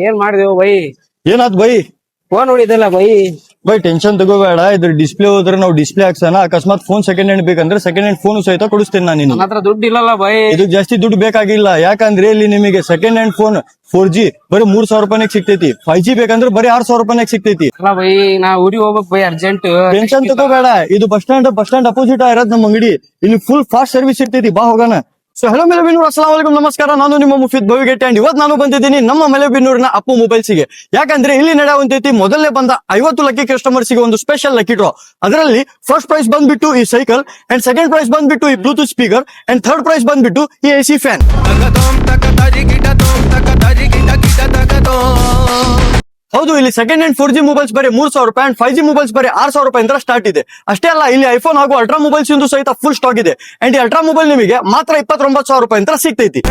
ಏನ್ ಮಾಡಿದೆವು ಬೈ? ಏನಾದ್ ಬೈ? ಫೋನ್ ಹೊಡಿದಲ್ಲ ಬೈ. ಬೈ ಟೆನ್ಷನ್ ತಗೋಬೇಡ, ಇದ್ರ ಡಿಸ್ಪ್ಲೇ ಹೋದ್ರೆ ನಾವು ಡಿಸ್ಪ್ಲೇ ಹಾಕ್ಸೋಣ. ಅಕಸ್ಮಾತ್ ಫೋನ್ ಸೆಕೆಂಡ್ ಹ್ಯಾಂಡ್ ಬೇಕಂದ್ರೆ ಸೆಕೆಂಡ್ ಹ್ಯಾಂಡ್ ಫೋನ್ ಸಹಿತ ಕೊಡಿಸ್ತೇನೆ ನಾನು ನಿನಗೆ. ನನ್ನ ಹತ್ರ ದುಡ್ಡು ಇಲ್ಲಲ್ಲ ಬೈ. ಇದು ಜಾಸ್ತಿ ದುಡ್ಡು ಬೇಕಾಗಿಲ್ಲ, ಯಾಕಂದ್ರೆ ಇಲ್ಲಿ ನಿಮಗೆ ಸೆಕೆಂಡ್ ಹ್ಯಾಂಡ್ ಫೋನ್ 4G ಬರೀ 3,000 ರೂಪಾಯಿನಾಗ ಸಿಗ್ತೈತಿ. 5G ಬೇಕಂದ್ರೆ ಬರೀ 6,000 ರೂಪಾಯಿನಾಗ ಸಿಗ್ತೈತಿ. ಅಲ್ಲ ಬೈ, ನಾ ಊರಿಗೆ ಹೋಗ್ಬೇಕು ಬೈ, ಅರ್ಜೆಂಟ್. ಟೆನ್ಷನ್ ತಗೋಬೇಡ, ಇದು ಬಸ್ ಸ್ಟ್ಯಾಂಡ್ ಅಪೋಸಿಟ್ ಇರೋದ್ ನಮ್ಮ ಅಂಗಡಿ. ಇಲ್ಲಿ ಫುಲ್ ಫಾಸ್ಟ್ ಸರ್ವಿಸ್ ಇರ್ತೈತಿ, ಬಾ ಹೋಗೋಣ. ಸೊ ಹಲೋ ಮೆಲೆಬಿನ್ನೂರ್, ಅಸ್ಸಲಾಮು ನಮಸ್ಕಾರ. ನಾನು ನಿಮ್ಮ ಮುಫೀದ್ ಭವಿಗೆಟ್ಟೆ ಅಂಡ್ ಇವತ್ತು ನಾನು ಬಂದಿದ್ದೀನಿ ನಮ್ಮ ಮೆಲೆಬಿನ್ನೂರಿನ ಅಪ್ಪು ಮೊಬೈಲ್ಸ್ಗೆ. ಯಾಕಂದ್ರೆ ಇಲ್ಲಿ ನಡೆಯುವಂತೈತಿ ಮೊದಲನೇ ಬಂದ 50 ಲಕ್ಕಿ ಕಸ್ಟಮರ್ಸ್ಗೆ ಒಂದು ಸ್ಪೆಷಲ್ ಲಕ್ಕಿ ಡ್ರಾ. ಅದರಲ್ಲಿ ಫಸ್ಟ್ ಪ್ರೈಸ್ ಬಂದ್ಬಿಟ್ಟು ಈ ಸೈಕಲ್, ಅಂಡ್ ಸೆಕೆಂಡ್ ಪ್ರೈಸ್ ಬಂದ್ಬಿಟ್ಟು ಈ Bluetooth speaker, and third prize ಬಂದ್ಬಿಟ್ಟು ಈ AC ಫ್ಯಾನ್. ಹೌದು, ಇಲ್ಲಿ ಸೆಕೆಂಡ್ ಹ್ಯಾಂಡ್ 4G ಮೊಬೈಲ್ಸ್ ಬರೀ 3,000 ರೂಪಾಯಿ ಅಂಡ್ 5G ಮೊಬೈಲ್ಸ್ ಬರೀ 6,000 ರೂಪಾಯಿಂದ ಸ್ಟಾರ್ಟ್ ಇದೆ. ಅಷ್ಟೇ ಅಲ್ಲ, ಇಲ್ಲಿ ಐಫೋನ್ ಹಾಗೂ ಅಲ್ಟ್ರಾ ಮೊಬೈಲ್ಸ್ ಇಂದು ಸಹಿತ ಫುಲ್ ಸ್ಟಾಕ್ ಇದೆ. ಅಂಡ್ ಈ ಅಲ್ಟ್ರಾ ಮೊಬೈಲ್ ನಿಮಗೆ ಮಾತ್ರ 29,000 ರೂಪಾಯಿ ಅಂತ ಸಿಗ್ತೈತಿ.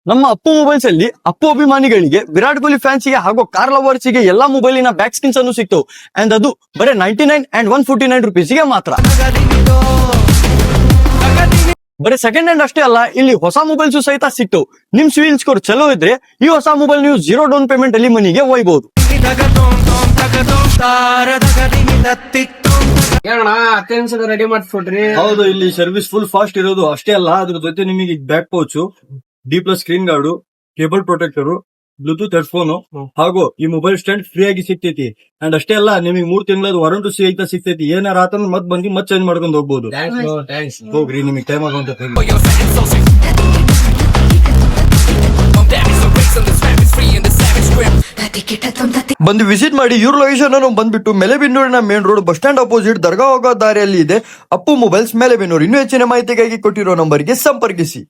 ನಮ್ಮ ಅಪ್ಪು ಮೊಬೈಲ್ಸ್ ಅಲ್ಲಿ ಅಪ್ಪು ಅಭಿಮಾನಿಗಳಿಗೆ, ವಿರಾಟ್ ಕೊಹ್ಲಿ ಫ್ಯಾನ್ಸ್ಗೆ ಹಾಗೂ ಕಾರ್ ಲವರ್ಸ್ಗೆ ಎಲ್ಲಾ ಮೊಬೈಲಿನ ಬ್ಯಾಕ್ ಸ್ಕಿನ್ಸ್ ಅನ್ನು ಸಿಗ್ತವು. ಅಂಡ್ ಅದು ಬರೀ 99 ಅಂಡ್ 149 ರುಪೀಸ್ಗೆ ಮಾತ್ರ. ಬರೀ ಸೆಕೆಂಡ್ ಹ್ಯಾಂಡ್ ಅಷ್ಟೇ ಅಲ್ಲ, ಇಲ್ಲಿ ಹೊಸ ಮೊಬೈಲ್ಸ್ ಸಹಿತ ಸಿಗ್ತವು. ನಿಮ್ ಸಿವಿಲ್ ಸ್ಕೋರ್ ಚಲೋ ಇದ್ರೆ ಈ ಹೊಸ ಮೊಬೈಲ್ ನೀವು 0 ಡೌನ್ ಪೇಮೆಂಟ್ ಅಲ್ಲಿ ಮನಿಗೆ ಒಯ್ಬಹುದು. ರೆಡಿ ಮಾಡಿಸ್ಕೊಡ್ರಿ. ಹೌದು, ಇಲ್ಲಿ ಸರ್ವಿಸ್ ಫುಲ್ ಫಾಸ್ಟ್ ಇರೋದು. ಅಷ್ಟೇ ಅಲ್ಲ, ಅದ್ರ ಜೊತೆ ನಿಮಗೆ back pouch, D+ screen guard, cable protector, Bluetooth headphone ಹಾಗೂ ಈ ಮೊಬೈಲ್ ಸ್ಟ್ಯಾಂಡ್ ಫ್ರೀ ಆಗಿ ಸಿಗ್ತೈತಿ. ಅಂಡ್ ಅಷ್ಟೇ ಅಲ್ಲ, ನಿಮಗೆ 3 ತಿಂಗಳ ವಾರಂಟಿ ಸಹಿತ ಸಿಗ್ತೈತಿ. ಏನಾರ ಆತಂದ್ರೆ ಮತ್ ಬಂದು ಮತ್ ಚೇಂಜ್ ಮಾಡ್ಕೊಂಡು ಹೋಗ್ಬೋದು. ಹೋಗ್ರಿ, ನಿಮಗೆ ಟೈಮ್ ಆಗುವಂತ ಬಂದು ವಿಸಿಟ್ ಮಾಡಿ. ಇವ್ರ ಲೊಕೇಶನ್ ಅನ್ನು ಬಂದ್ಬಿಟ್ಟು ಮೆಲೆಬಿನ್ನೂರಿನ main road bus stand opposite ದರ್ಗಾ ಹೋಗೋ ದಾರಿಯಲ್ಲಿ ಇದೆ ಅಪ್ಪು ಮೊಬೈಲ್ಸ್ ಮೆಲೆಬಿನ್ನೂರು. ಇನ್ನೂ ಹೆಚ್ಚಿನ ಮಾಹಿತಿಗಾಗಿ ಕೊಟ್ಟಿರೋ ನಂಬರ್ಗೆ ಸಂಪರ್ಕಿಸಿ.